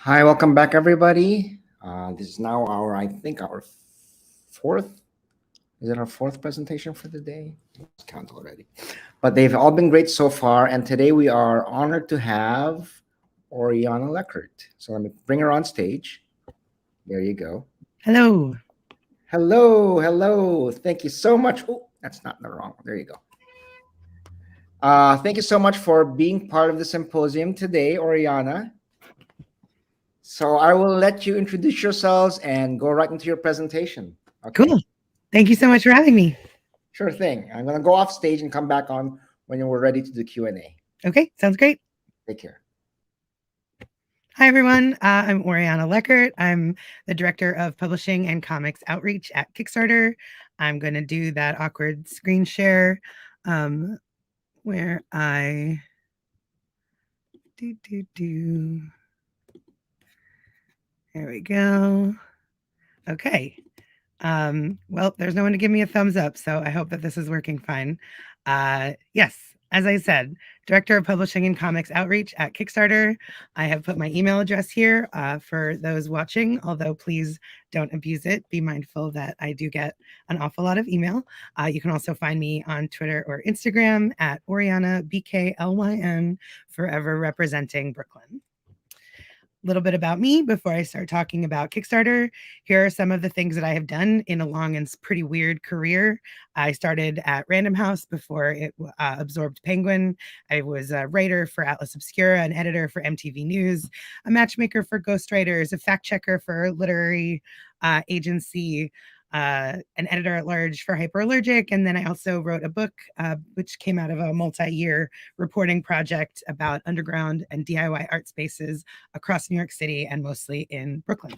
Hi, welcome back, everybody. This is now I think, our fourth. Is it our fourth presentation for the day? I lost count already. But they've all been great so far. And today we are honored to have Oriana Leckert. So let me bring her on stage. There you go. Hello. Hello, hello. Thank you so much. Oh, that's not the wrong. There you go. Thank you so much for being part of the symposium today, Oriana. So I will let you introduce yourselves and go right into your presentation. Okay? Cool. Thank you so much for having me. Sure thing. I'm going to go off stage and come back on when we're ready to do Q&A. Okay, sounds great. Take care. Hi, everyone. I'm Oriana Leckert. I'm the Director of Publishing and Comics Outreach at Kickstarter. I'm going to do that awkward screen share where I There we go. Okay. Well, there's no one to give me a thumbs up, so I hope that this is working fine. Yes, as I said, Director of Publishing and Comics Outreach at Kickstarter. I have put my email address here for those watching, although please don't abuse it. Be mindful that I do get an awful lot of email. You can also find me on Twitter or Instagram at Oriana BKLYN, forever representing Brooklyn. Little bit about me before I start talking about Kickstarter. Here are some of the things that I have done in a long and pretty weird career. I started at Random House before it absorbed Penguin. I was a writer for Atlas Obscura, an editor for MTV News, a matchmaker for ghostwriters, a fact checker for a literary agency, an editor at large for Hyperallergic. And then I also wrote a book, which came out of a multi-year reporting project about underground and DIY art spaces across New York City and mostly in Brooklyn.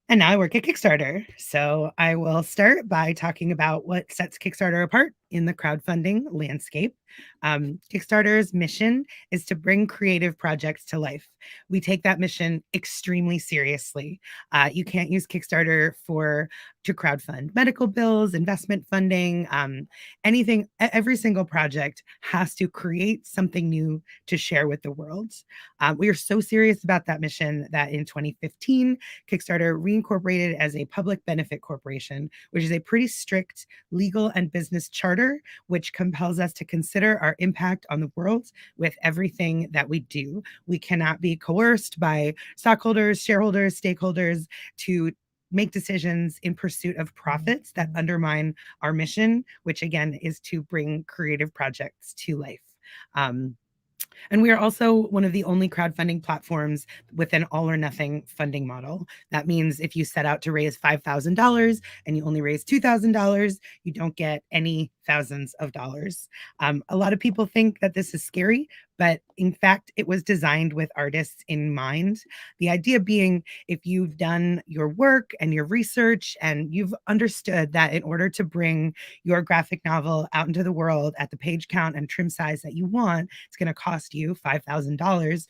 And now I work at Kickstarter. So I will start by talking about what sets Kickstarter apart in the crowdfunding landscape. Kickstarter's mission is to bring creative projects to life. We take that mission extremely seriously. You can't use Kickstarter to crowdfund medical bills, investment funding, anything. Every single project has to create something new to share with the world. We are so serious about that mission that in 2015, Kickstarter reincorporated as a public benefit corporation, which is a pretty strict legal and business charter, which compels us to consider our impact on the world with everything that we do. We cannot be coerced by stockholders, shareholders, stakeholders to make decisions in pursuit of profits that undermine our mission, which again is to bring creative projects to life. And we are also one of the only crowdfunding platforms with an all or nothing funding model. That means if you set out to raise $5,000 and you only raise $2,000, you don't get any thousands of dollars. A lot of people think that this is scary, but in fact, it was designed with artists in mind. The idea being, if you've done your work and your research and you've understood that in order to bring your graphic novel out into the world at the page count and trim size that you want, it's going to cost you $5,000.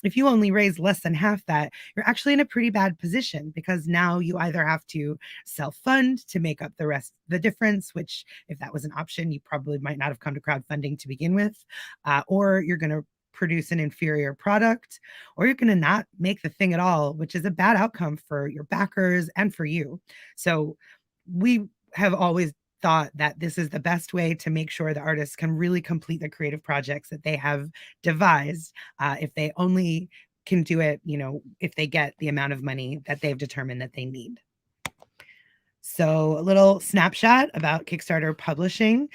If you only raise less than half that, you're actually in a pretty bad position, because now you either have to self-fund to make up the difference, which if that was an option, you probably might not have come to crowdfunding to begin with, or you're going to produce an inferior product, or you're going to not make the thing at all, which is a bad outcome for your backers and for you. So we have always thought that this is the best way to make sure the artists can really complete the creative projects that they have devised, if they only can do it, if they get the amount of money that they've determined that they need. So a little snapshot about Kickstarter publishing.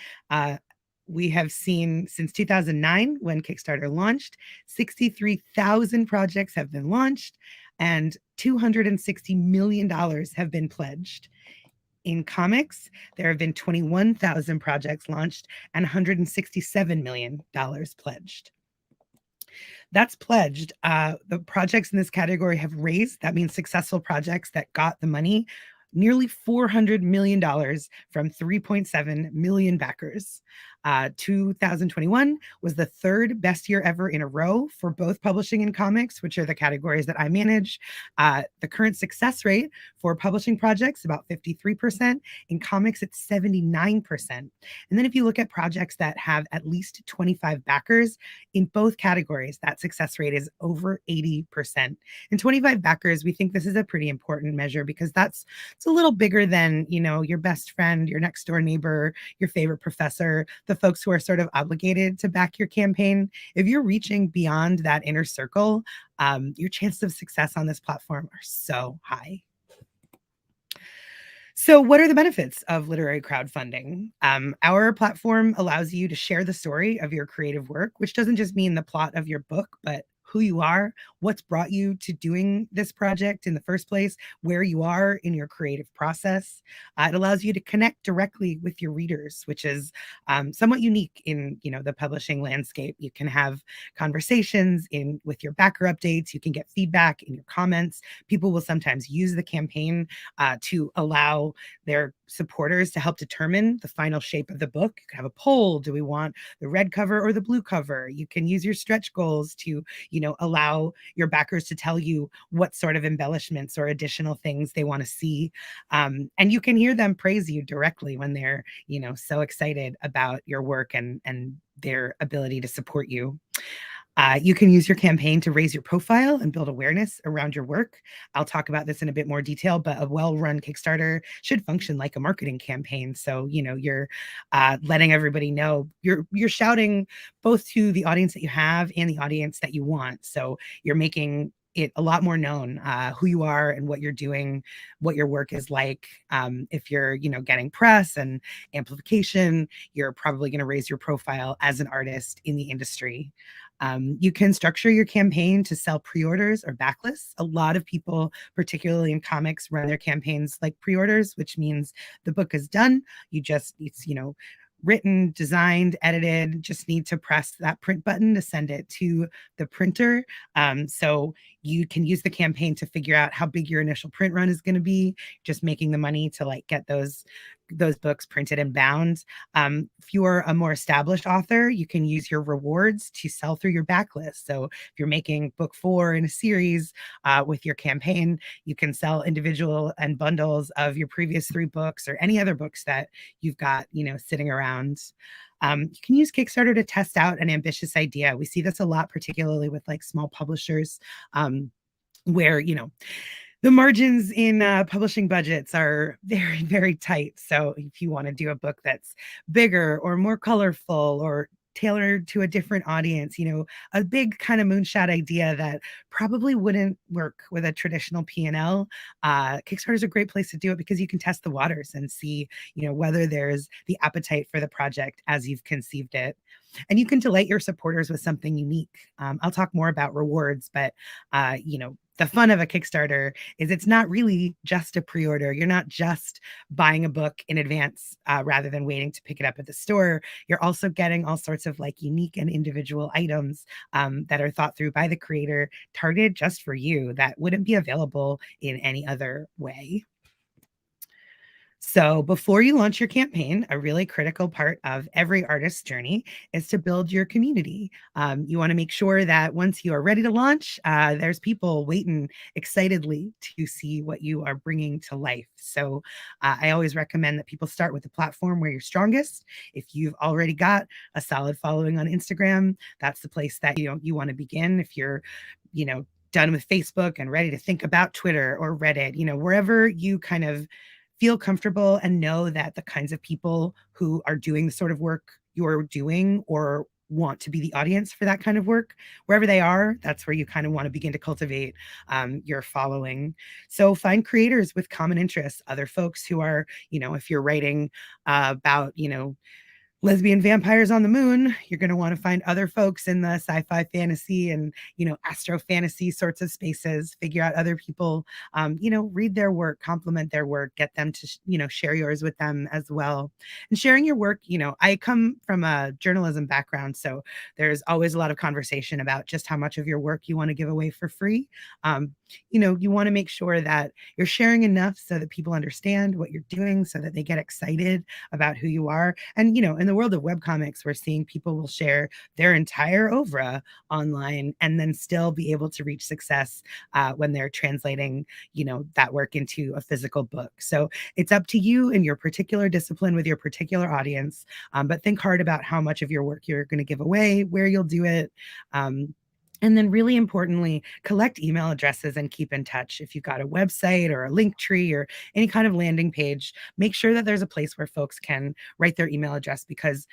We have seen since 2009, when Kickstarter launched, 63,000 projects have been launched and $260 million have been pledged. In comics, there have been 21,000 projects launched and $167 million pledged. That's pledged. The projects in this category have raised, that means successful projects that got the money, nearly $400 million from 3.7 million backers. 2021 was the third best year ever in a row for both publishing and comics, which are the categories that I manage. The current success rate for publishing projects, about 53%. In comics, it's 79%. And then if you look at projects that have at least 25 backers in both categories, that success rate is over 80%. In 25 backers, we think this is a pretty important measure because it's a little bigger than, your best friend, your next door neighbor, your favorite professor, the folks who are sort of obligated to back your campaign. If you're reaching beyond that inner circle, your chances of success on this platform are so high. So what are the benefits of literary crowdfunding? Our platform allows you to share the story of your creative work, which doesn't just mean the plot of your book, but who you are, what's brought you to doing this project in the first place, where you are in your creative process. It allows you to connect directly with your readers, which is somewhat unique in the publishing landscape. You can have conversations with your backer updates. You can get feedback in your comments. People will sometimes use the campaign to allow their supporters to help determine the final shape of the book. You can have a poll. Do we want the red cover or the blue cover? You can use your stretch goals to allow your backers to tell you what sort of embellishments or additional things they want to see. And you can hear them praise you directly when they're, so excited about your work and their ability to support you. You can use your campaign to raise your profile and build awareness around your work. I'll talk about this in a bit more detail, but a well-run Kickstarter should function like a marketing campaign. So, you're letting everybody know, you're shouting both to the audience that you have and the audience that you want. So you're making it a lot more known who you are and what you're doing, what your work is like. If you're, getting press and amplification, you're probably going to raise your profile as an artist in the industry. You can structure your campaign to sell pre-orders or backlists. A lot of people, particularly in comics, run their campaigns like pre-orders, which means the book is done. It's written, designed, edited, just need to press that print button to send it to the printer. So you can use the campaign to figure out how big your initial print run is going to be, just making the money to get those books printed and bound. If you're a more established author, you can use your rewards to sell through your backlist. So if you're making book 4 in a series with your campaign, you can sell individual and bundles of your previous 3 books or any other books that you've got, sitting around. You can use Kickstarter to test out an ambitious idea. We see this a lot, particularly with small publishers, where, the margins in publishing budgets are very, very tight. So if you want to do a book that's bigger or more colorful or tailored to a different audience, a big kind of moonshot idea that probably wouldn't work with a traditional P&L. Kickstarter is a great place to do it because you can test the waters and see, whether there's the appetite for the project as you've conceived it. And you can delight your supporters with something unique. I'll talk more about rewards, but the fun of a Kickstarter is it's not really just a pre-order. You're not just buying a book in advance rather than waiting to pick it up at the store. You're also getting all sorts of unique and individual items that are thought through by the creator, targeted just for you, that wouldn't be available in any other way. So before you launch your campaign, a really critical part of every artist's journey is to build your community. You want to make sure that once you are ready to launch, there's people waiting excitedly to see what you are bringing to life. So I always recommend that people start with the platform where you're strongest. If you've already got a solid following on Instagram, that's the place that you want to begin. If you're, done with Facebook and ready to think about Twitter or Reddit, wherever you kind of feel comfortable and know that the kinds of people who are doing the sort of work you're doing or want to be the audience for that kind of work, wherever they are, that's where you kind of want to begin to cultivate your following. So find creators with common interests, other folks who are, if you're writing about, lesbian vampires on the moon, you're going to want to find other folks in the sci-fi fantasy and, astro fantasy sorts of spaces, figure out other people, read their work, compliment their work, get them to, share yours with them as well. And sharing your work, I come from a journalism background, so there's always a lot of conversation about just how much of your work you want to give away for free. you want to make sure that you're sharing enough so that people understand what you're doing, so that they get excited about who you are. And, in the world of webcomics, we're seeing people will share their entire oeuvre online and then still be able to reach success when they're translating, that work into a physical book. So it's up to you in your particular discipline with your particular audience, but think hard about how much of your work you're going to give away, where you'll do it. And then really importantly, collect email addresses and keep in touch. If you've got a website or a link tree or any kind of landing page, make sure that there's a place where folks can write their email address, because,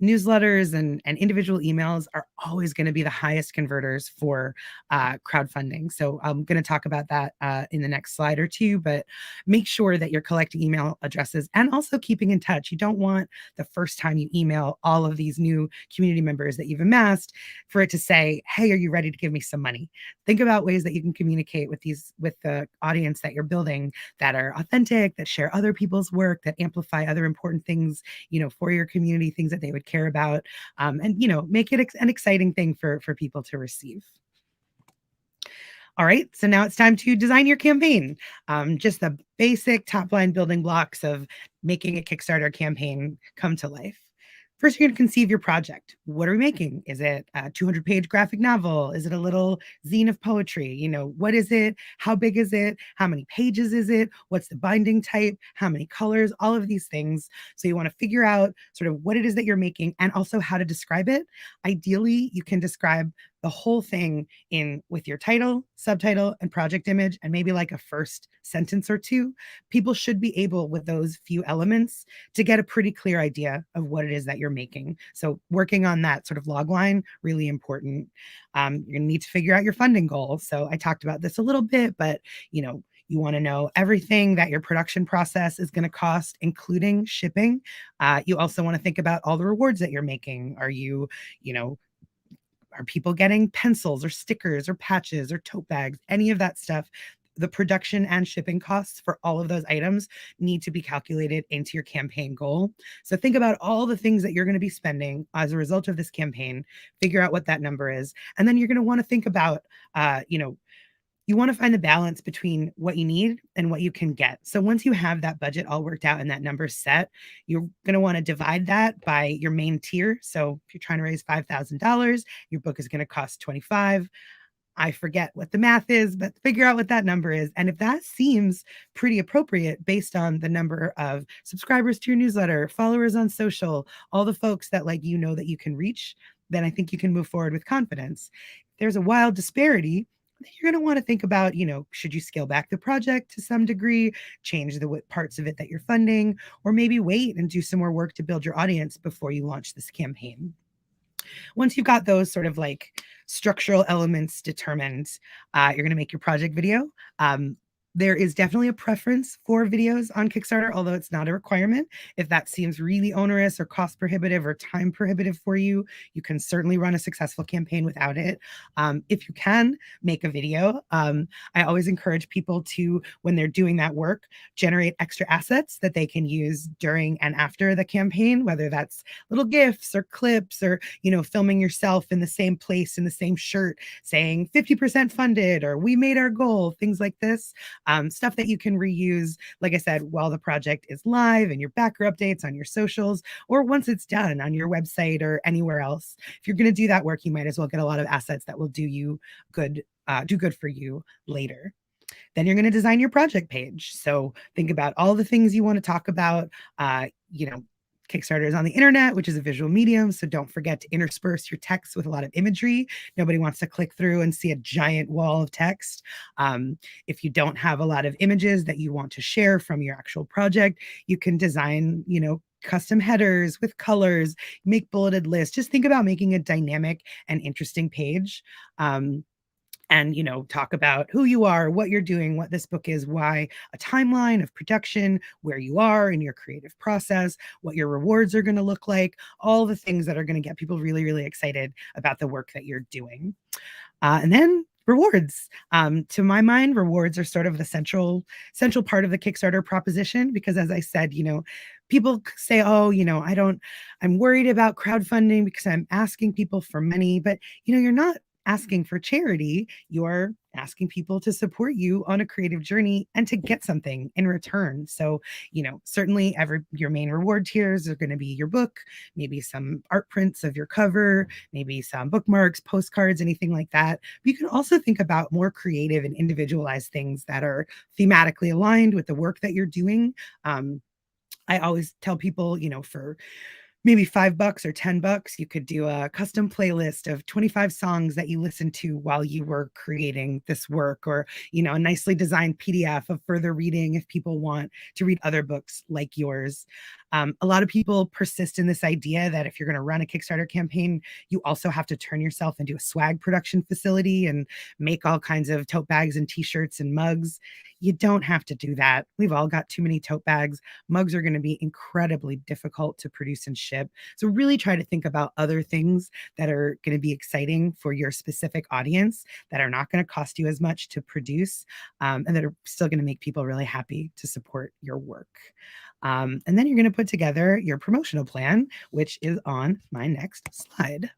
newsletters and individual emails are always going to be the highest converters for crowdfunding. So I'm going to talk about that in the next slide or two, but make sure that you're collecting email addresses and also keeping in touch. You don't want the first time you email all of these new community members that you've amassed for it to say, hey, are you ready to give me some money? Think about ways that you can communicate with the audience that you're building that are authentic, that share other people's work, that amplify other important things, for your community, things that they would care about, and, make it an exciting thing for people to receive. All right, so now it's time to design your campaign. Just the basic top line building blocks of making a Kickstarter campaign come to life. First, you're going to conceive your project. What are we making? Is it a 200-page graphic novel? Is it a little zine of poetry? What is it? How big is it? How many pages is it? What's the binding type? How many colors? All of these things. So you want to figure out sort of what it is that you're making and also how to describe it. Ideally, you can describe the whole thing with your title, subtitle, and project image, and maybe like a first sentence or two. People should be able, with those few elements, to get a pretty clear idea of what it is that you're making. So working on that sort of log line, really important. You're gonna need to figure out your funding goal. So I talked about this a little bit, but you want to know everything that your production process is going to cost, including shipping. You also want to think about all the rewards that you're making. Are people getting pencils or stickers or patches or tote bags? Any of that stuff, the production and shipping costs for all of those items need to be calculated into your campaign goal. So think about all the things that you're going to be spending as a result of this campaign, figure out what that number is. And then you're going to want to think about, you want to find the balance between what you need and what you can get. So once you have that budget all worked out and that number set, you're going to want to divide that by your main tier. So if you're trying to raise $5,000, your book is going to cost $25,000. I forget what the math is, but figure out what that number is. And if that seems pretty appropriate based on the number of subscribers to your newsletter, followers on social, all the folks that that you can reach, then I think you can move forward with confidence. If there's a wild disparity, you're going to want to think about, should you scale back the project to some degree, change the parts of it that you're funding, or maybe wait and do some more work to build your audience before you launch this campaign. Once you've got those sort of structural elements determined, you're going to make your project video. There is definitely a preference for videos on Kickstarter, although it's not a requirement. If that seems really onerous or cost prohibitive or time prohibitive for you, you can certainly run a successful campaign without it. If you can make a video, I always encourage people to, when they're doing that work, generate extra assets that they can use during and after the campaign, whether that's little GIFs or clips or, filming yourself in the same place, in the same shirt, saying 50% funded or we made our goal, things like this. Stuff that you can reuse, like I said, while the project is live and your backer updates on your socials, or once it's done on your website or anywhere else. If you're going to do that work, you might as well get a lot of assets that will do good for you later. Then you're going to design your project page. So think about all the things you want to talk about. Kickstarter is on the internet, which is a visual medium. So don't forget to intersperse your text with a lot of imagery. Nobody wants to click through and see a giant wall of text. If you don't have a lot of images that you want to share from your actual project, you can design, custom headers with colors, make bulleted lists. Just think about making a dynamic and interesting page. And talk about who you are, what you're doing, what this book is, why, a timeline of production, where you are in your creative process, what your rewards are going to look like, all the things that are going to get people really, really excited about the work that you're doing. And then rewards. To my mind, rewards are sort of the central part of the Kickstarter proposition, because as I said, people say, oh, I'm worried about crowdfunding because I'm asking people for money, but you're not asking for charity, you're asking people to support you on a creative journey and to get something in return. So, certainly your main reward tiers are going to be your book, maybe some art prints of your cover, maybe some bookmarks, postcards, anything like that. But you can also think about more creative and individualized things that are thematically aligned with the work that you're doing. I always tell people, for maybe $5 or $10, you could do a custom playlist of 25 songs that you listened to while you were creating this work, or, a nicely designed PDF of further reading if people want to read other books like yours. A lot of people persist in this idea that if you're going to run a Kickstarter campaign, you also have to turn yourself into a swag production facility and make all kinds of tote bags and t-shirts and mugs. You don't have to do that. We've all got too many tote bags. Mugs are going to be incredibly difficult to produce and ship. So really try to think about other things that are going to be exciting for your specific audience, that are not going to cost you as much to produce, and that are still going to make people really happy to support your work. And then you're going to put together your promotional plan, which is on my next slide.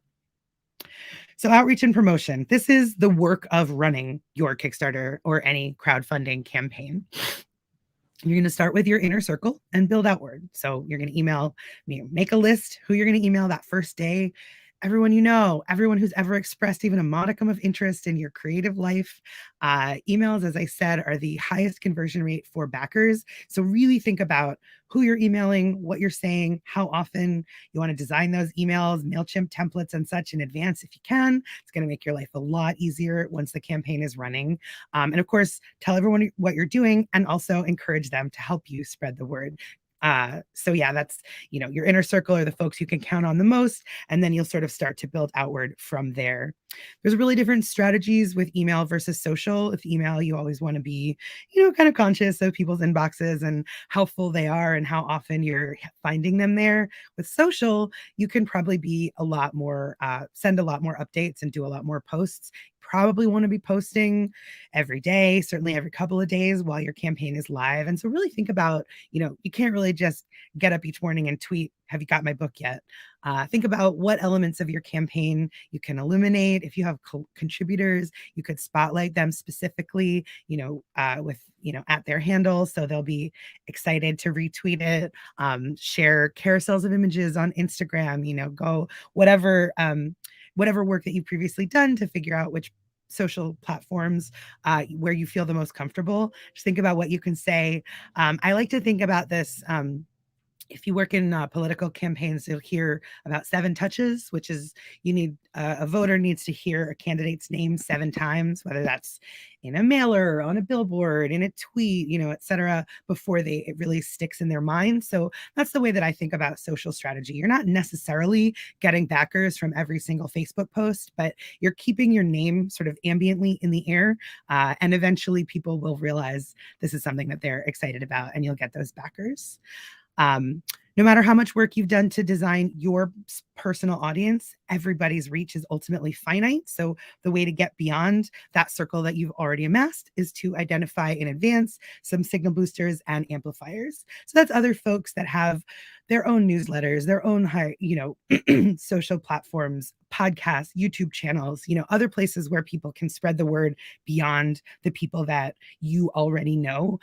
So outreach and promotion. This is the work of running your Kickstarter or any crowdfunding campaign. You're going to start with your inner circle and build outward. So you're going to make a list who you're going to email that first day. Everyone everyone who's ever expressed even a modicum of interest in your creative life. Emails, as I said, are the highest conversion rate for backers. So really think about who you're emailing, what you're saying, how often. You want to design those emails, MailChimp templates and such in advance if you can. It's going to make your life a lot easier once the campaign is running. And of course, tell everyone what you're doing and also encourage them to help you spread the word. So yeah, that's, your inner circle are the folks you can count on the most, and then you'll sort of start to build outward from there. There's really different strategies with email versus social. With email, you always want to be, kind of conscious of people's inboxes and how full they are and how often you're finding them there. With social, you can probably be a lot more, send a lot more updates and do a lot more posts. Probably want to be posting every day, certainly every couple of days while your campaign is live. And so really think about, you can't really just get up each morning and tweet, "Have you got my book yet?" Think about what elements of your campaign you can illuminate. If you have contributors, you could spotlight them specifically, with, at their handle. So they'll be excited to retweet it, share carousels of images on Instagram, go whatever work that you've previously done to figure out which social platforms where you feel the most comfortable. Just think about what you can say. I like to think about this. If you work in political campaigns, you'll hear about 7 touches, which is a voter needs to hear a candidate's name 7 times, whether that's in a mailer, on a billboard, in a tweet, et cetera, before it really sticks in their mind. So that's the way that I think about social strategy. You're not necessarily getting backers from every single Facebook post, but you're keeping your name sort of ambiently in the air. And eventually people will realize this is something that they're excited about, and you'll get those backers. No matter how much work you've done to design your personal audience, everybody's reach is ultimately finite. So the way to get beyond that circle that you've already amassed is to identify in advance some signal boosters and amplifiers. So that's other folks that have their own newsletters, their own social platforms, podcasts, YouTube channels, other places where people can spread the word beyond the people that you already know.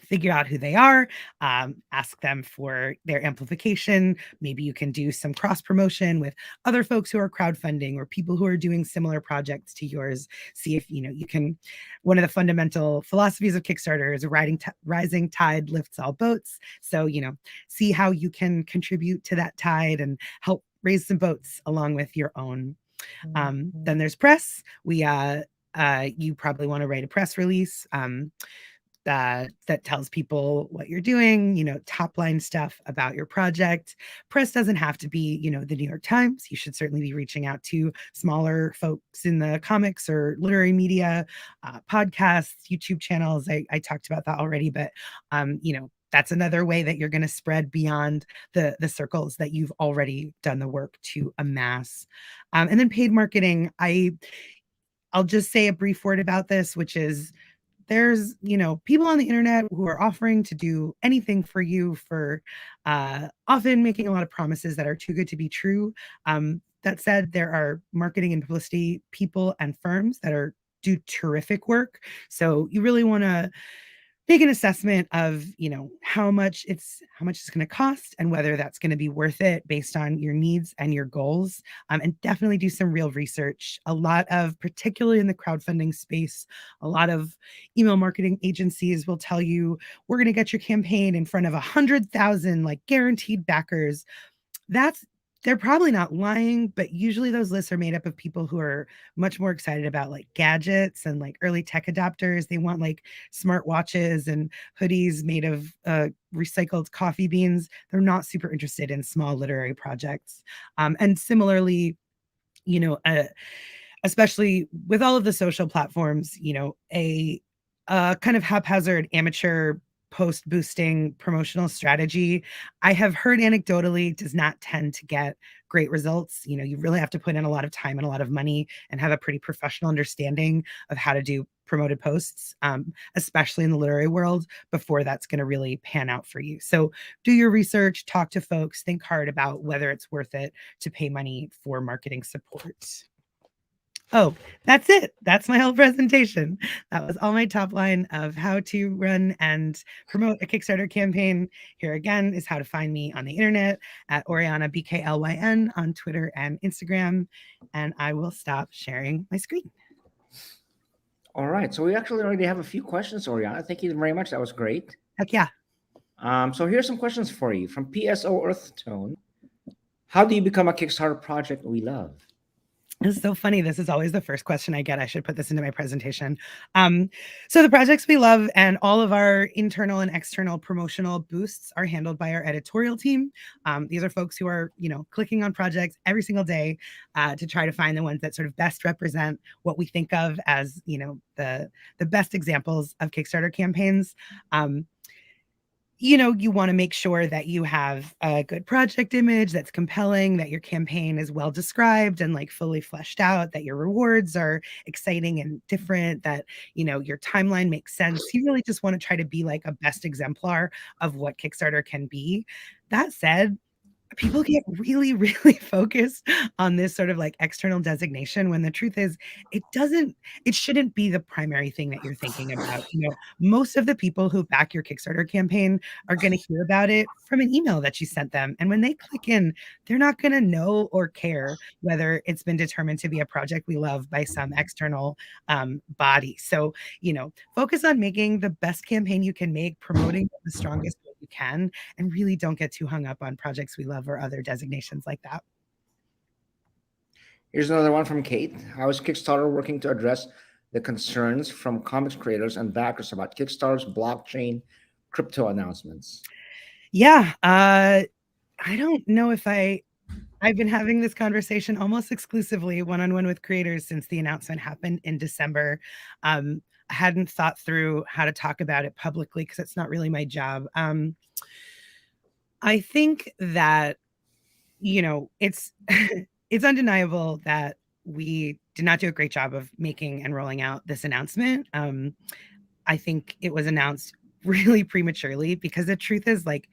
Figure out who they are, ask them for their amplification. Maybe you can do some cross promotion with other folks who are crowdfunding or people who are doing similar projects to yours. See if, you can, one of the fundamental philosophies of Kickstarter is rising tide lifts all boats. So, see how you can contribute to that tide and help raise some boats along with your own. Then there's press. You probably want to write a press release. That tells people what you're doing, top line stuff about your project. Press doesn't have to be, the New York Times. You should certainly be reaching out to smaller folks in the comics or literary media, podcasts, YouTube channels. I talked about that already, but, that's another way that you're going to spread beyond the circles that you've already done the work to amass. And then paid marketing. I'll just say a brief word about this, which is, there's, people on the internet who are offering to do anything for you for often making a lot of promises that are too good to be true. That said, there are marketing and publicity people and firms that do terrific work. So you really want to make an assessment of, how much it's going to cost and whether that's going to be worth it based on your needs and your goals. And definitely do some real research. A lot of, particularly in the crowdfunding space, a lot of email marketing agencies will tell you, we're going to get your campaign in front of 100,000 like guaranteed backers. They're probably not lying, but usually those lists are made up of people who are much more excited about like gadgets and like early tech adopters. They want like smart watches and hoodies made of recycled coffee beans. They're not super interested in small literary projects. And similarly, especially with all of the social platforms, a kind of haphazard amateur post boosting promotional strategy, I have heard anecdotally, does not tend to get great results. You really have to put in a lot of time and a lot of money and have a pretty professional understanding of how to do promoted posts, especially in the literary world, before that's going to really pan out for you. So do your research, talk to folks, think hard about whether it's worth it to pay money for marketing support. Oh, that's it. That's my whole presentation. That was all my top line of how to run and promote a Kickstarter campaign. Here again is how to find me on the internet at Oriana, BKLYN, on Twitter and Instagram. And I will stop sharing my screen. All right. So we actually already have a few questions, Oriana. Thank you very much. That was great. Heck yeah. So here's some questions for you from PSO Earthtone. How do you become a Kickstarter project we love? This is so funny. This is always the first question I get. I should put this into my presentation. So the projects we love and all of our internal and external promotional boosts are handled by our editorial team. These are folks who are, clicking on projects every single day to try to find the ones that sort of best represent what we think of as, the best examples of Kickstarter campaigns. You want to make sure that you have a good project image that's compelling, that your campaign is well described and like fully fleshed out, that your rewards are exciting and different, that, your timeline makes sense. You really just want to try to be like a best exemplar of what Kickstarter can be. That said, people get really, really focused on this sort of like external designation when the truth is it shouldn't be the primary thing that you're thinking about. Most of the people who back your Kickstarter campaign are going to hear about it from an email that you sent them. And when they click in, they're not going to know or care whether it's been determined to be a project we love by some external body. So, focus on making the best campaign you can make, promoting the strongest way you can, and really don't get too hung up on projects we love or other designations like that. Here's another one from Kate. How is Kickstarter working to address the concerns from comics creators and backers about Kickstarter's blockchain crypto announcements? Yeah, I don't know if I've been having this conversation almost exclusively one-on-one with creators since the announcement happened in December. I hadn't thought through how to talk about it publicly because it's not really my job. I think that, it's it's undeniable that we did not do a great job of making and rolling out this announcement. I think it was announced really prematurely because the truth is like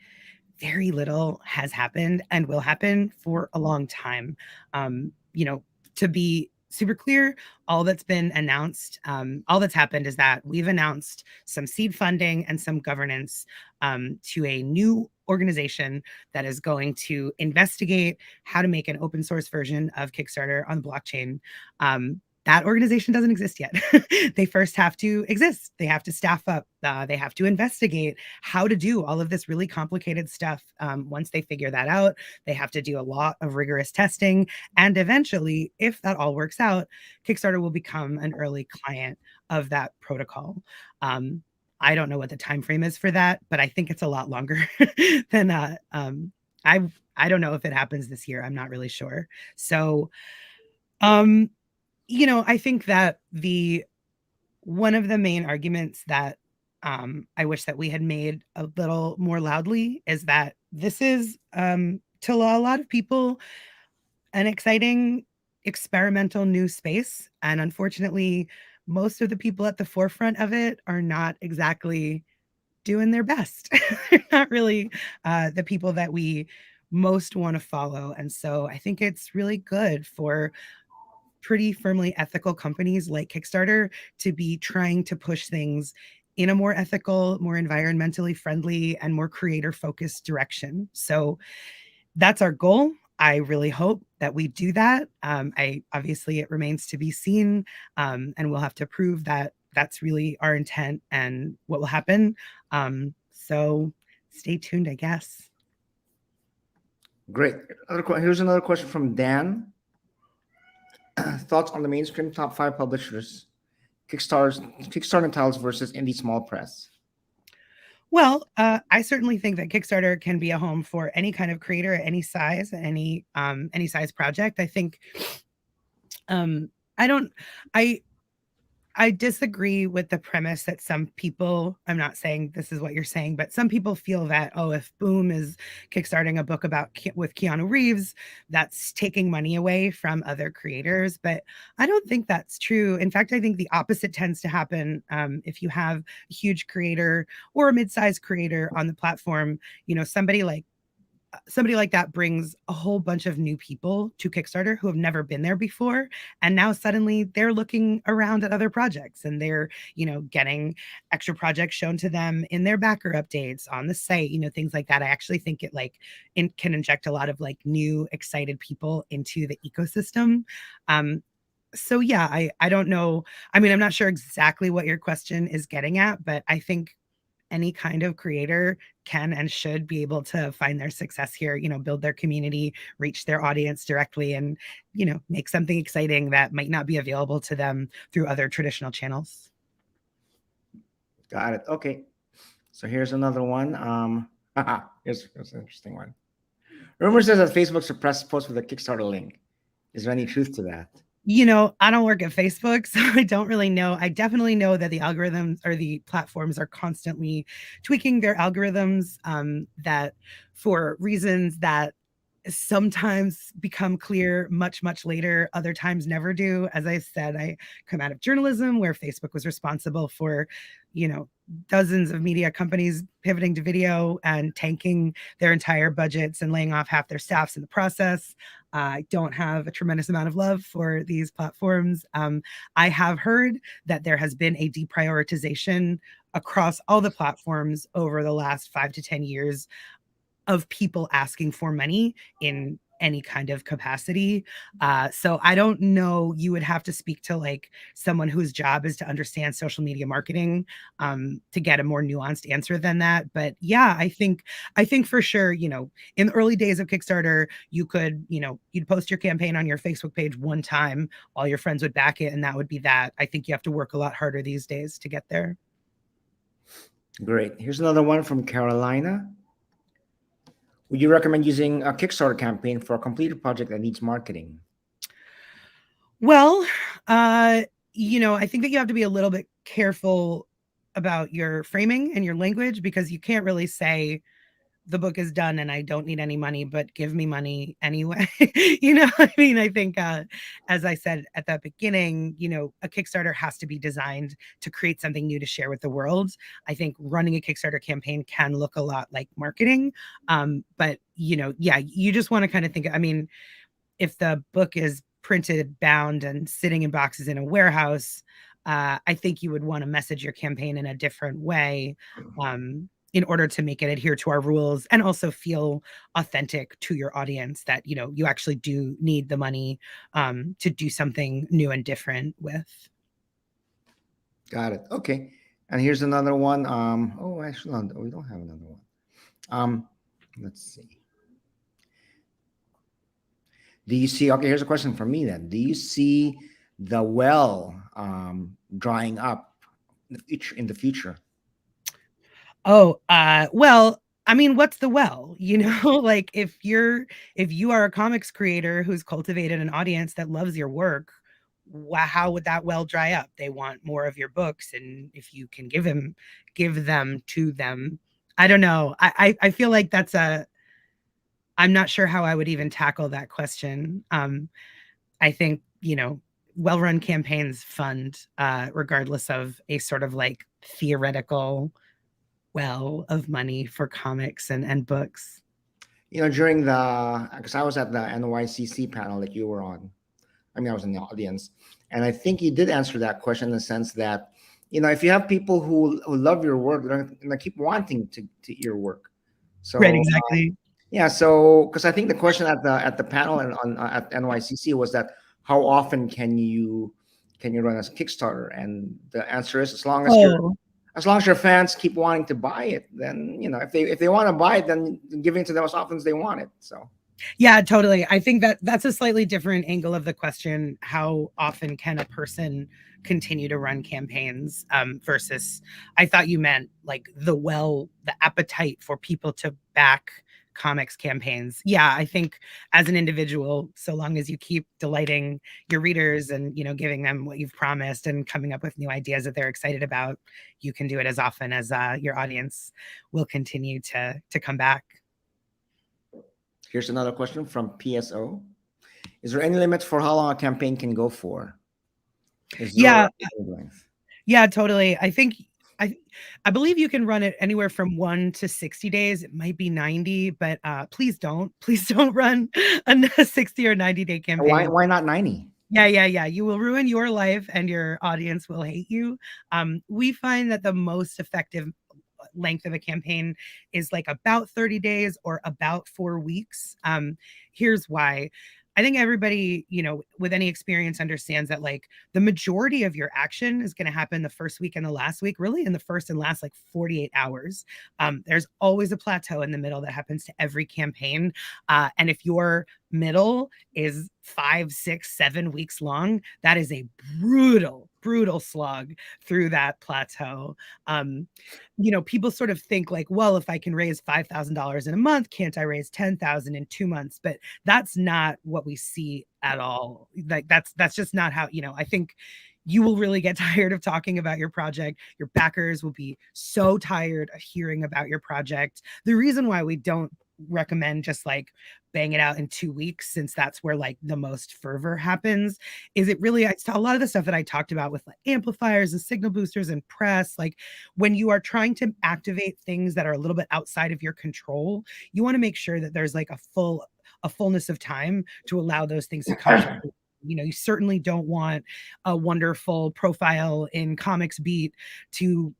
very little has happened and will happen for a long time. To be super clear, all that's been announced, all that's happened is that we've announced some seed funding and some governance to a new organization that is going to investigate how to make an open source version of Kickstarter on the blockchain. That organization doesn't exist yet. They first have to exist. They have to staff up. They have to investigate how to do all of this really complicated stuff. Once they figure that out, they have to do a lot of rigorous testing. And eventually, if that all works out, Kickstarter will become an early client of that protocol. I don't know what the time frame is for that, but I think it's a lot longer than I don't know if it happens this year. I'm not really sure. So I think that one of the main arguments that I wish that we had made a little more loudly is that this is, to a lot of people, an exciting experimental new space. And unfortunately, most of the people at the forefront of it are not exactly doing their best. They're not really the people that we most want to follow. And so I think it's really good for pretty firmly ethical companies like Kickstarter to be trying to push things in a more ethical, more environmentally friendly, and more creator focused direction. So that's our goal. I really hope that we do that. I obviously it remains to be seen, and we'll have to prove that that's really our intent and what will happen. So stay tuned, I guess. Great. Here's another question from Dan. Thoughts on the mainstream top 5 publishers, Kickstarter titles versus indie small press? Well, I certainly think that Kickstarter can be a home for any kind of creator at any size project. I think I don't I disagree with the premise that some people, I'm not saying this is what you're saying, but some people feel that, oh, if Boom is kickstarting a book with Keanu Reeves, that's taking money away from other creators. But I don't think that's true. In fact, I think the opposite tends to happen. If you have a huge creator or a mid-sized creator on the platform, somebody like that brings a whole bunch of new people to Kickstarter who have never been there before. And now suddenly they're looking around at other projects and they're, getting extra projects shown to them in their backer updates on the site, things like that. I actually think it can inject a lot of new excited people into the ecosystem. So yeah, I don't know. I mean, I'm not sure exactly what your question is getting at, but I think any kind of creator can and should be able to find their success here, build their community, reach their audience directly, and, make something exciting that might not be available to them through other traditional channels. Got it. Okay. So here's another one. Here's an interesting one. Rumor says that Facebook suppressed posts with a Kickstarter link. Is there any truth to that? I don't work at Facebook, so I don't really know. I definitely know that the algorithms or the platforms are constantly tweaking their algorithms, that for reasons that sometimes become clear much, much later, other times never do. As I said, I come out of journalism where Facebook was responsible for, dozens of media companies pivoting to video and tanking their entire budgets and laying off half their staffs in the process. I don't have a tremendous amount of love for these platforms. I have heard that there has been a deprioritization across all the platforms over the last 5 to 10 years of people asking for money in any kind of capacity. So I don't know, you would have to speak to someone whose job is to understand social media marketing to get a more nuanced answer than that. But yeah, I think for sure, in the early days of Kickstarter, you could, you'd post your campaign on your Facebook page one time, all your friends would back it, and that would be that. I think you have to work a lot harder these days to get there. Great. Here's another one from Carolina. Would you recommend using a Kickstarter campaign for a completed project that needs marketing? Well, I think that you have to be a little bit careful about your framing and your language, because you can't really say the book is done and I don't need any money, but give me money anyway. I think, as I said at the beginning, a Kickstarter has to be designed to create something new to share with the world. I think running a Kickstarter campaign can look a lot like marketing. But, you just want to kind of think, if the book is printed, bound, and sitting in boxes in a warehouse, I think you would want to message your campaign in a different way, in order to make it adhere to our rules and also feel authentic to your audience, that, you actually do need the money to do something new and different with. Got it. Okay. And here's another one. Actually, no, we don't have another one. Let's see. Do you see, okay, here's a question from me then. Do you see the well drying up in the future? Oh, well, what's the well? If you are a comics creator who's cultivated an audience that loves your work, how would that well dry up? They want more of your books, and if you can give them to them, I don't know. I feel like I'm not sure how I would even tackle that question. I think, well-run campaigns fund, regardless of a sort of theoretical well of money for comics and books. during because I was at the NYCC panel that you were on. I mean, I was in the audience, and I think you did answer that question in the sense that, if you have people who love your work, they're gonna keep wanting to eat your work. Right, So exactly. yeah, so because I think the question at the panel and on at NYCC was that how often can you run a Kickstarter, and the answer is Oh, as long as your fans keep wanting to buy it, then if they want to buy it, then giving it to them as often as they want it. So yeah, totally. I think that that's a slightly different angle of the question. How often can a person continue to run campaigns versus I thought you meant like the appetite for people to back comics campaigns. Yeah, I think as an individual, so long as you keep delighting your readers and giving them what you've promised and coming up with new ideas that they're excited about, you can do it as often as your audience will continue to come back. here's another question from PSO. Is there any limit for how long a campaign can go for? Is Yeah, there a length? yeah, totally. I I believe you can run it anywhere from 1 to 60 days. It might be 90, but please don't. Please don't run a 60 or 90-day Why campaign. why not 90? Yeah, yeah, yeah. You will ruin your life and your audience will hate you. We find that the most effective length of a campaign is like about 30 days or about 4 weeks. Here's why. I think everybody, with any experience understands that like the majority of your action is going to happen the first week and the last week, really in the first and last like 48 hours. There's always a plateau in the middle that happens to every campaign. And if your middle is 5, 6, 7 weeks long, that is a brutal slog through that plateau. People sort of think like, well, if I can raise $5,000 in a month, can't I raise 10,000 in 2 months? But that's not what we see at all. Like that's just not how, I think you will really get tired of talking about your project. Your backers will be so tired of hearing about your project. The reason why we don't recommend just like bang it out in 2 weeks, since that's where like the most fervor happens, is it really a lot of the stuff that I talked about with like amplifiers and signal boosters and press, like when you are trying to activate things that are a little bit outside of your control, you want to make sure that there's like a fullness of time to allow those things to come to fruition. You certainly don't want a wonderful profile in Comics Beat to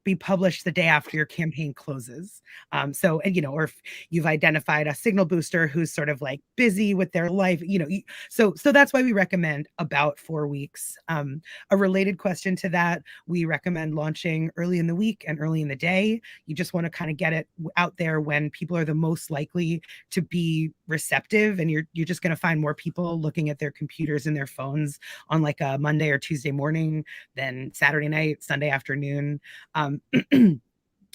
be published the day after your campaign closes. Or if you've identified a signal booster who's sort of like busy with their life, so that's why we recommend about 4 weeks. A related question to that, we recommend launching early in the week and early in the day. You just want to kind of get it out there when people are the most likely to be receptive, and you're just going to find more people looking at their computers and their phones on like a Monday or Tuesday morning than Saturday night, Sunday afternoon.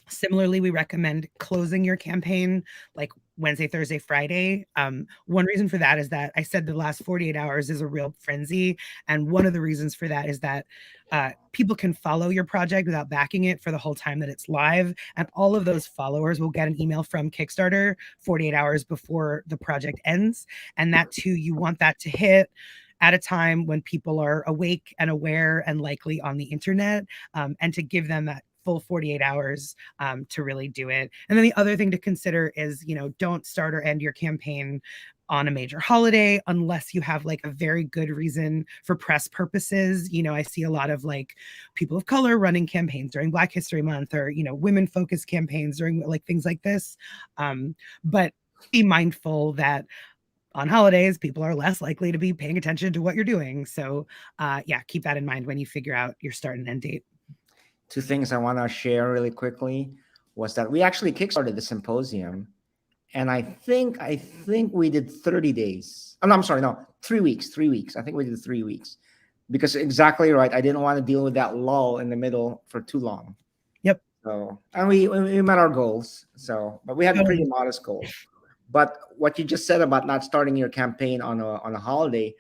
Similarly, we recommend closing your campaign like Wednesday, Thursday, Friday. One reason for that is that I said the last 48 hours is a real frenzy. And one of the reasons for that is that people can follow your project without backing it for the whole time that it's live. And all of those followers will get an email from Kickstarter 48 hours before the project ends. And that too, you want that to hit at a time when people are awake and aware and likely on the internet, and to give them that full 48 hours to really do it. And then the other thing to consider is, don't start or end your campaign on a major holiday unless you have like a very good reason for press purposes. I see a lot of like people of color running campaigns during Black History Month, or women focused campaigns during like things like this. But be mindful that on holidays, people are less likely to be paying attention to what you're doing. So keep that in mind when you figure out your start and end date. Two things I want to share really quickly was that we actually kickstarted the symposium, and I think we did 30 days. Oh, no, I'm sorry, no, 3 weeks. 3 weeks. I think we did 3 weeks, because exactly right. I didn't want to deal with that lull in the middle for too long. Yep. So, and we met our goals. So, but we had pretty modest goals. But what you just said about not starting your campaign on a holiday,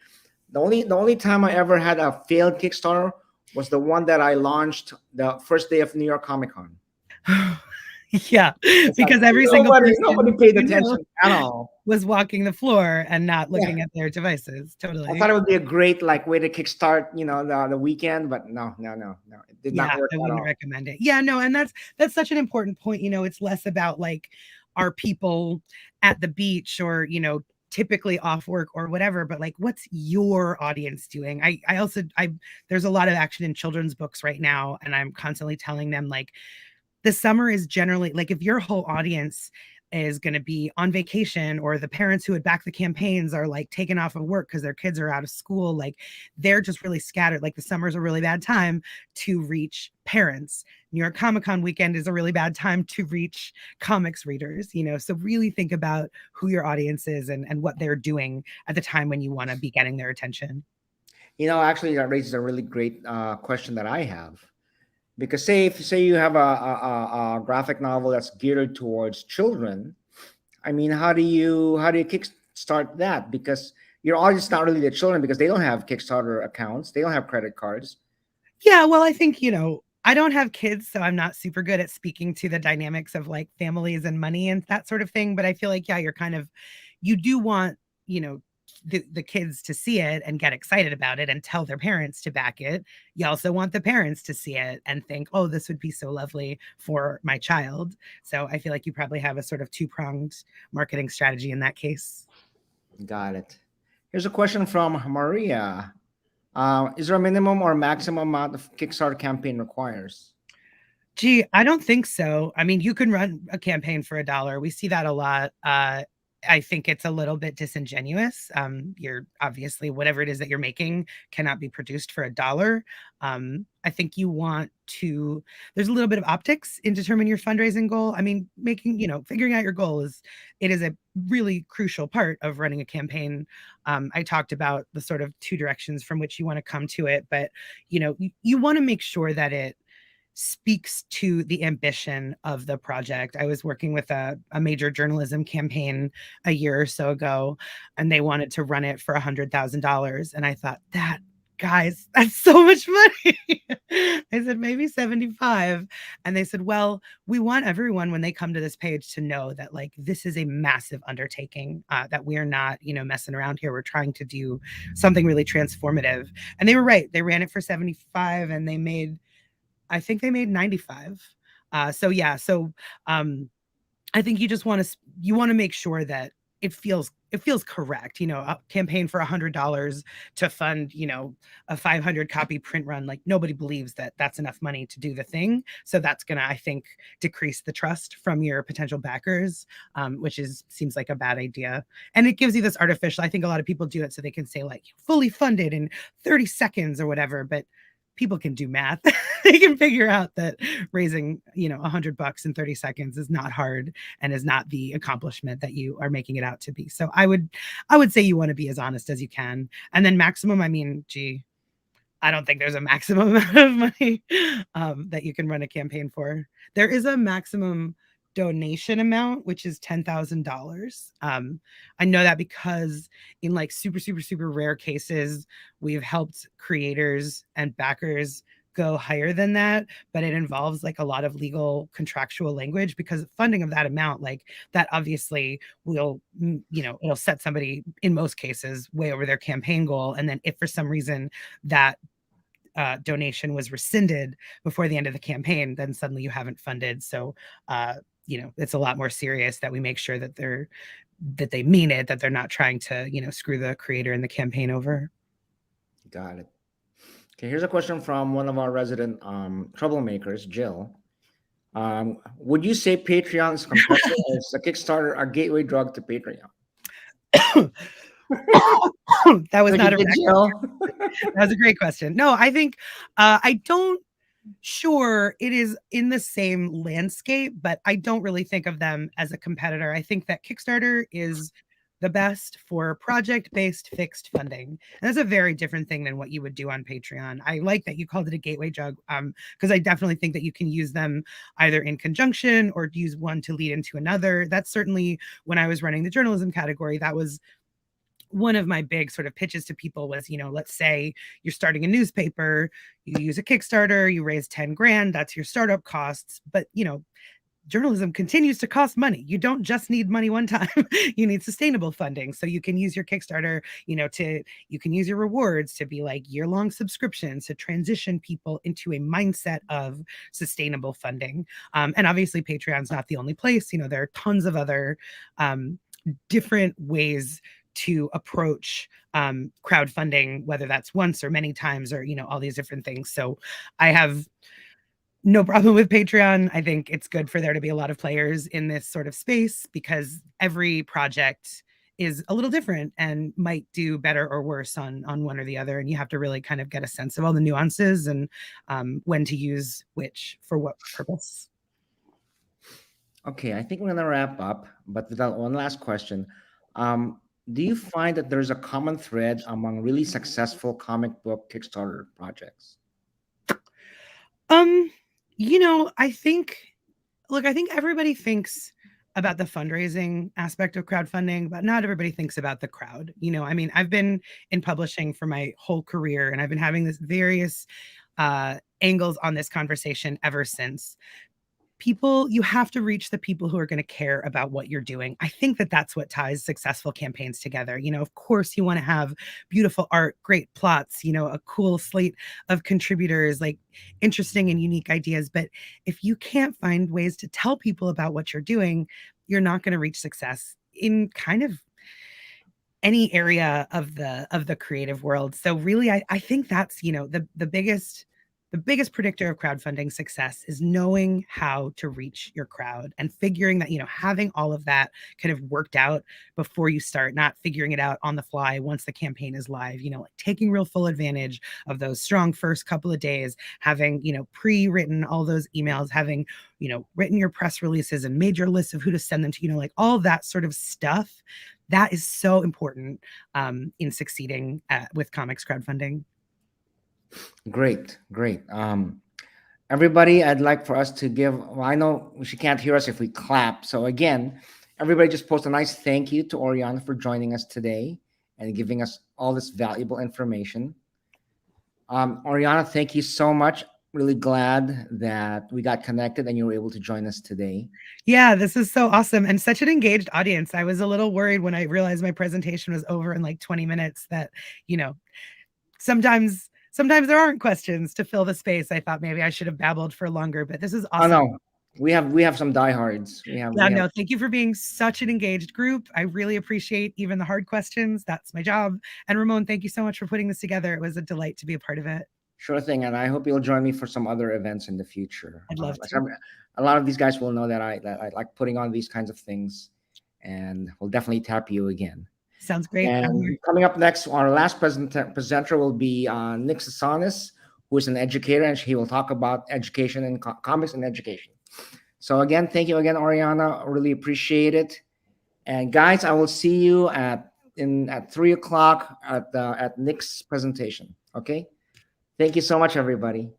the only time I ever had a failed Kickstarter was the one that I launched the first day of New York Comic Con. Yeah, because every single person nobody paid attention at all. Was walking the floor and not looking at their devices. Totally. I thought it would be a great way to kickstart, the weekend, but no, it did not work I at wouldn't all. recommend it. Yeah, no, and that's such an important point. It's less about like are people at the beach or, you know, typically off work or whatever, but like, what's your audience doing? I also, there's a lot of action in children's books right now, and I'm constantly telling them, like, the summer is generally like, if your whole audience is going to be on vacation, or the parents who had backed the campaigns are like taken off of work because their kids are out of school, like they're just really scattered. Like the summer's a really bad time to reach parents. New York Comic Con weekend is a really bad time to reach comics readers, you know, so really think about who your audience is and what they're doing at the time when you want to be getting their attention. You know, actually, that raises a really great question that I have. Because say you have a graphic novel that's geared towards children, I mean, how do you kickstart that? Because your audience is not really the children, because they don't have Kickstarter accounts, they don't have credit cards. Yeah, well, I think, you know, I don't have kids, so I'm not super good at speaking to the dynamics of like families and money and that sort of thing. But I feel like, yeah, you do want, you know, the kids to see it and get excited about it and tell their parents to back it. You also want the parents to see it and think, oh, this would be so lovely for my child. So I feel like you probably have a sort of two-pronged marketing strategy in that case. Got it. Here's a question from Maria. Is there a minimum or maximum amount of Kickstarter campaign requires? Gee, I don't think so. I mean, you can run a campaign for $1. We see that a lot. I think it's a little bit disingenuous. You're obviously, whatever it is that you're making cannot be produced for $1. I think you want to, there's a little bit of optics in determining your fundraising goal. I mean, figuring out your goal it is a really crucial part of running a campaign. I talked about the sort of two directions from which you want to come to it, but you want to make sure that it speaks to the ambition of the project. I was working with a major journalism campaign a year or so ago, and they wanted to run it for $100,000. And I thought, guys, that's so much money. I said, maybe 75. And they said, well, we want everyone, when they come to this page, to know that like, this is a massive undertaking, that we're not, messing around here. We're trying to do something really transformative. And they were right. They ran it for 75 and I think they made 95. So I think you just want to make sure that it feels correct. A campaign for $100 to fund, a 500 copy print run. Like, nobody believes that that's enough money to do the thing. So that's going to, I think, decrease the trust from your potential backers, which seems like a bad idea. And it gives you this artificial, I think a lot of people do it so they can say like fully funded in 30 seconds or whatever, but people can do math. They can figure out that raising, $100 in 30 seconds is not hard and is not the accomplishment that you are making it out to be. So I would say you want to be as honest as you can. And then maximum, I mean, I don't think there's a maximum amount of money that you can run a campaign for. There is a maximum donation amount, which is $10,000. I know that because in like super, super, super rare cases, we've helped creators and backers go higher than that, but it involves like a lot of legal contractual language, because funding of that amount, like that obviously will, it'll set somebody in most cases way over their campaign goal. And then if for some reason that donation was rescinded before the end of the campaign, then suddenly you haven't funded. So, it's a lot more serious that we make sure that they mean it, that they're not trying to, screw the creator and the campaign over. Got it. Okay, here's a question from one of our resident troublemakers, Jill. Would you say Patreon is competitive as a Kickstarter, a gateway drug to Patreon? That was not a Jill. That was a great question. No, I think I don't. Sure, it is in the same landscape, but I don't really think of them as a competitor. I think that Kickstarter is the best for project-based fixed funding. And that's a very different thing than what you would do on Patreon. I like that you called it a gateway drug, because I definitely think that you can use them either in conjunction or use one to lead into another. That's certainly, when I was running the journalism category, that was one of my big sort of pitches to people was, let's say you're starting a newspaper, you use a Kickstarter, you raise 10 grand, that's your startup costs. But, journalism continues to cost money. You don't just need money one time. You need sustainable funding. So you can use your Kickstarter, you can use your rewards to be like year-long subscriptions to transition people into a mindset of sustainable funding. And obviously Patreon's not the only place. There are tons of other different ways to approach crowdfunding, whether that's once or many times or, all these different things. So I have no problem with Patreon. I think it's good for there to be a lot of players in this sort of space because every project is a little different and might do better or worse on one or the other. And you have to really kind of get a sense of all the nuances and when to use which for what purpose. Okay, I think we're going to wrap up, but without one last question. Do you find that there's a common thread among really successful comic book Kickstarter projects? I think everybody thinks about the fundraising aspect of crowdfunding, but not everybody thinks about the crowd. I've been in publishing for my whole career, and I've been having this various angles on this conversation ever since. You have to reach the people who are going to care about what you're doing. I think that that's what ties successful campaigns together. Of course you want to have beautiful art, great plots, a cool slate of contributors, like interesting and unique ideas. But if you can't find ways to tell people about what you're doing, you're not going to reach success in kind of any area of the creative world. So really, I think that's, the biggest predictor of crowdfunding success is knowing how to reach your crowd and figuring that, having all of that kind of worked out before you start, not figuring it out on the fly once the campaign is live, like taking real full advantage of those strong first couple of days, having, pre-written all those emails, having, written your press releases and made your list of who to send them to, like all that sort of stuff. That is so important in succeeding with comics crowdfunding. Great. Everybody, I'd like for us to well, I know she can't hear us if we clap. So again, everybody just post a nice thank you to Oriana for joining us today and giving us all this valuable information. Oriana, thank you so much. Really glad that we got connected and you were able to join us today. Yeah, this is so awesome and such an engaged audience. I was a little worried when I realized my presentation was over in like 20 minutes that, sometimes there aren't questions to fill the space. I thought maybe I should have babbled for longer, but this is awesome. Oh, no. We have some diehards. Thank you for being such an engaged group. I really appreciate even the hard questions. That's my job. And Ramon, thank you so much for putting this together. It was a delight to be a part of it. Sure thing. And I hope you'll join me for some other events in the future. I'd love to. A lot of these guys will know that I like putting on these kinds of things, and we'll definitely tap you again. Sounds great. And coming up next, our last presenter will be Nick Sasonis, who is an educator, and he will talk about education and comics and education. So again, thank you again, Oriana. I really appreciate it. And guys, I will see you at 3:00 at Nick's presentation. Okay. Thank you so much, everybody.